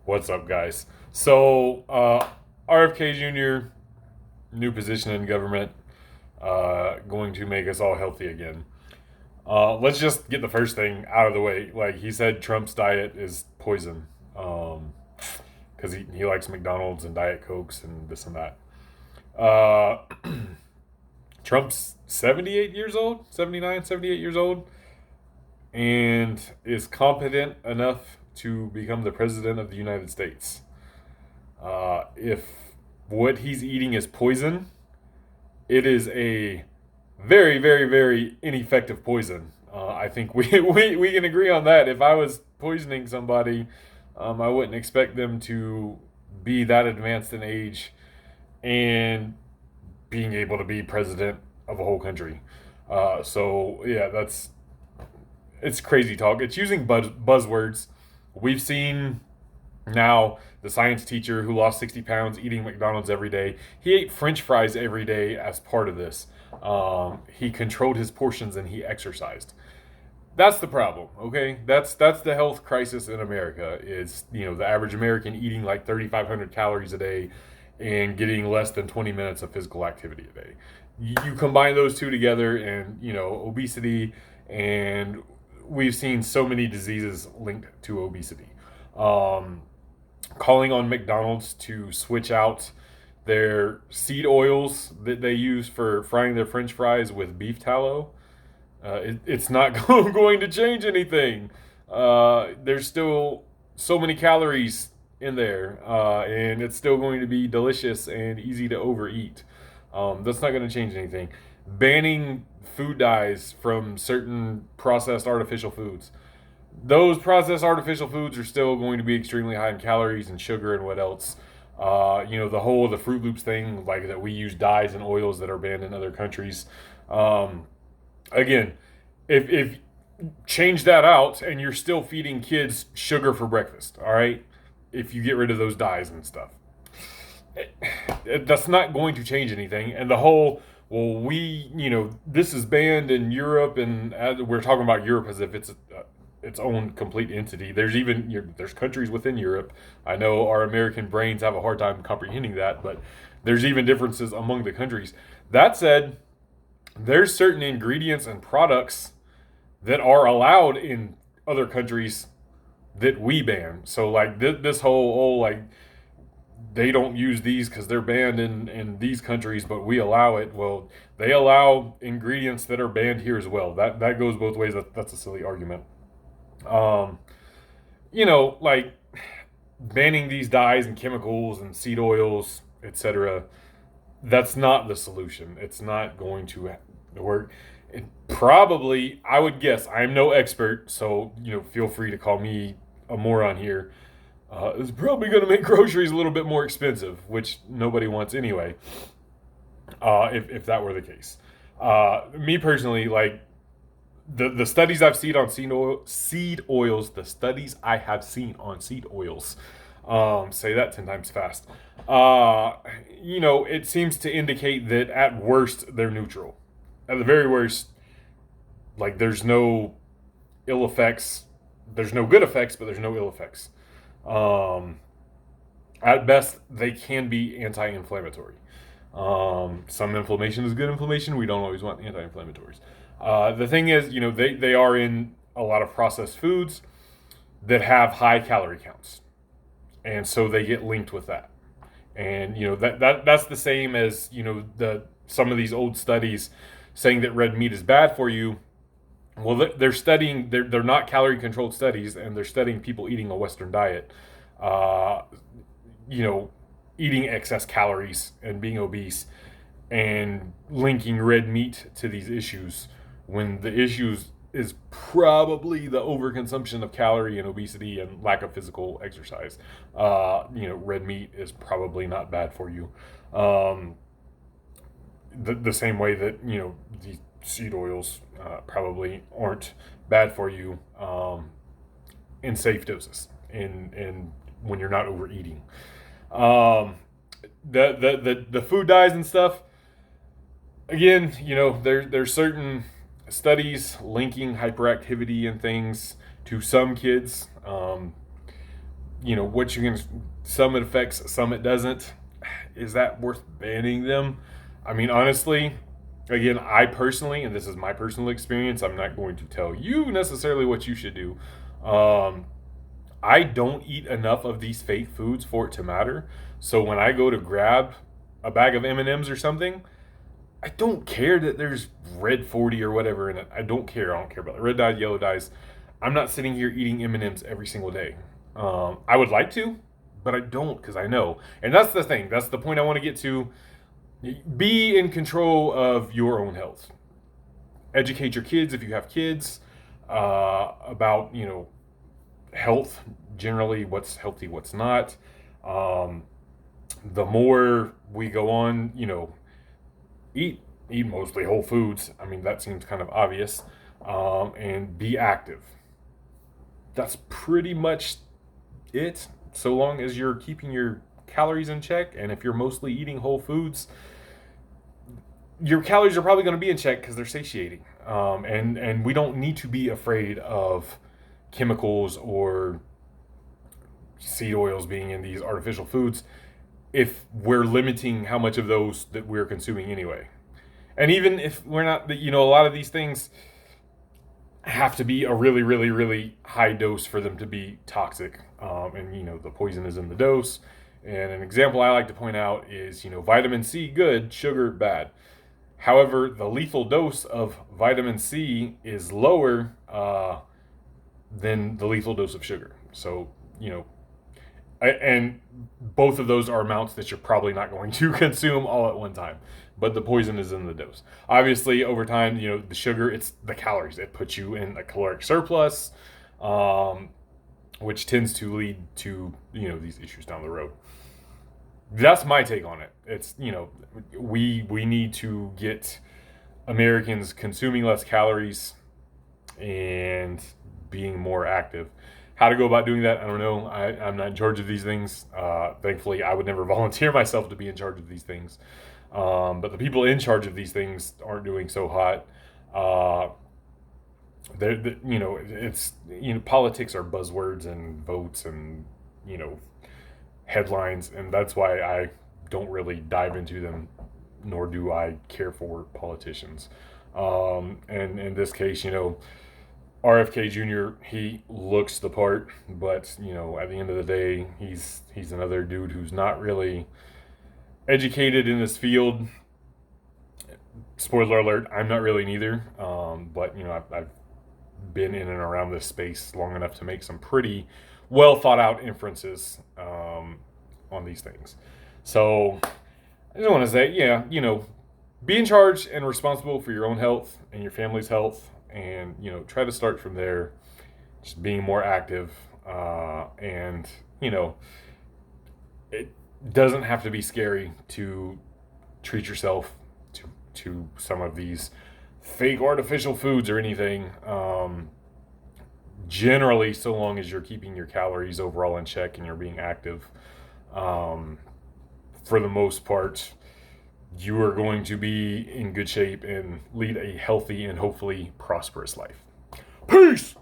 What's up, guys? So, RFK Jr., new position in government, going to make us all healthy again. Let's just get the first thing out of the way. Like he said, Trump's diet is poison because he likes McDonald's and Diet Cokes and this and that. Uh, Trump's 78 years old, 79, 78 years old, and is competent enough to become the president of the United States. If what he's eating is poison, it is a very, very, very ineffective poison. I think we can agree on that. If I was poisoning somebody, I wouldn't expect them to be that advanced in age and being able to be president of a whole country. So yeah, it's crazy talk. It's using buzzwords. We've seen now the science teacher who lost 60 pounds eating McDonald's every day. He ate French fries every day as part of this. He controlled his portions and he exercised. That's the problem, okay? That's the health crisis in America. Is the average American eating like 3,500 calories a day and getting less than 20 minutes of physical activity a day. You combine those two together, and obesity, and we've seen so many diseases linked to obesity. Um, Calling on McDonald's to switch out their seed oils that they use for frying their French fries with beef tallow. It's not going to change anything. There's still so many calories in there, and it's still going to be delicious and easy to overeat. That's not going to change anything. Banning food dyes from certain processed artificial foods, those processed artificial foods are still going to be extremely high in calories and sugar and what else. The Fruit Loops thing, like that we use dyes and oils that are banned in other countries. Um, Again, if change that out and you're still feeding kids sugar for breakfast, all right? If you get rid of those dyes and stuff, that's not going to change anything. And the whole, well, this is banned in Europe, and we're talking about Europe as if it's its own complete entity. There's countries within Europe. I know our American brains have a hard time comprehending that, but there's even differences among the countries. That said, there's certain ingredients and products that are allowed in other countries that we ban. So like this whole like they don't use these because they're banned in these countries, but we allow it. Well, they allow ingredients that are banned here as well. That goes both ways. That's a silly argument. Um, like banning these dyes and chemicals and seed oils, etc. That's not the solution. It's not going to work. It probably, I would guess, I'm no expert, so feel free to call me a moron here. It's probably going to make groceries a little bit more expensive, which nobody wants anyway. If that were the case, me personally, like the studies I've seen on seed oils, the studies I have seen on seed oils, say that 10 times fast. It seems to indicate that at worst they're neutral. At the very worst, like there's no ill effects. There's no good effects, but there's no ill effects. Um, at best, they can be anti-inflammatory. Some inflammation is good inflammation. We don't always want anti-inflammatories. The thing is, they are in a lot of processed foods that have high calorie counts, and so they get linked with that. And that's the same as the some of these old studies saying that red meat is bad for you. Well, they're studying. They're not calorie controlled studies, and they're studying people eating a Western diet. Uh, you know, Eating excess calories and being obese, and linking red meat to these issues when the issues is probably the overconsumption of calorie and obesity and lack of physical exercise. Red meat is probably not bad for you. Um, the same way that the seed oils probably aren't bad for you in safe doses and when you're not overeating. Um, the food dyes and stuff. Again, there's certain studies linking hyperactivity and things to some kids. what you can, some it affects, some it doesn't. Is that worth banning them? I mean, honestly, again, I personally, and this is my personal experience, I'm not going to tell you necessarily what you should do. Um, I don't eat enough of these fake foods for it to matter. So when I go to grab a bag of M&Ms or something, I don't care that there's red 40 or whatever in it. I don't care. I don't care about the red dyes, yellow dyes. I'm not sitting here eating M&Ms every single day. I would like to, but I don't because I know. And that's the thing. That's the point I want to get to. Be in control of your own health. Educate your kids if you have kids about health generally, what's healthy, what's not. Um, the more we go on, eat mostly whole foods. I mean, that seems kind of obvious. And be active. That's pretty much it. So long as you're keeping your calories in check, and if you're mostly eating whole foods, your calories are probably going to be in check because they're satiating. And we don't need to be afraid of chemicals or seed oils being in these artificial foods if we're limiting how much of those that we're consuming anyway. And even if we're not, a lot of these things have to be a really, really, really high dose for them to be toxic. And the poison is in the dose. And an example I like to point out is, vitamin C good, sugar bad. However, the lethal dose of vitamin C is lower than the lethal dose of sugar. So, and both of those are amounts that you're probably not going to consume all at one time, but the poison is in the dose. Obviously, over time, the sugar, it's the calories. It puts you in a caloric surplus, which tends to lead to these issues down the road. That's my take on it. It's we need to get Americans consuming less calories and being more active. How to go about doing that, I don't know. I'm not in charge of these things. Thankfully, I would never volunteer myself to be in charge of these things. But the people in charge of these things aren't doing so hot. It's politics are buzzwords and votes and headlines, and that's why I don't really dive into them, nor do I care for politicians. And in this case, RFK Jr. he looks the part, but at the end of the day, he's another dude who's not really educated in this field. Spoiler alert: I'm not really neither. But I've been in and around this space long enough to make some pretty well thought out inferences on these things. So I just want to say, be in charge and responsible for your own health and your family's health, and try to start from there, just being more active, and it doesn't have to be scary to treat yourself to some of these fake artificial foods or anything. Generally, so long as you're keeping your calories overall in check and you're being active, for the most part, you are going to be in good shape and lead a healthy and hopefully prosperous life. Peace!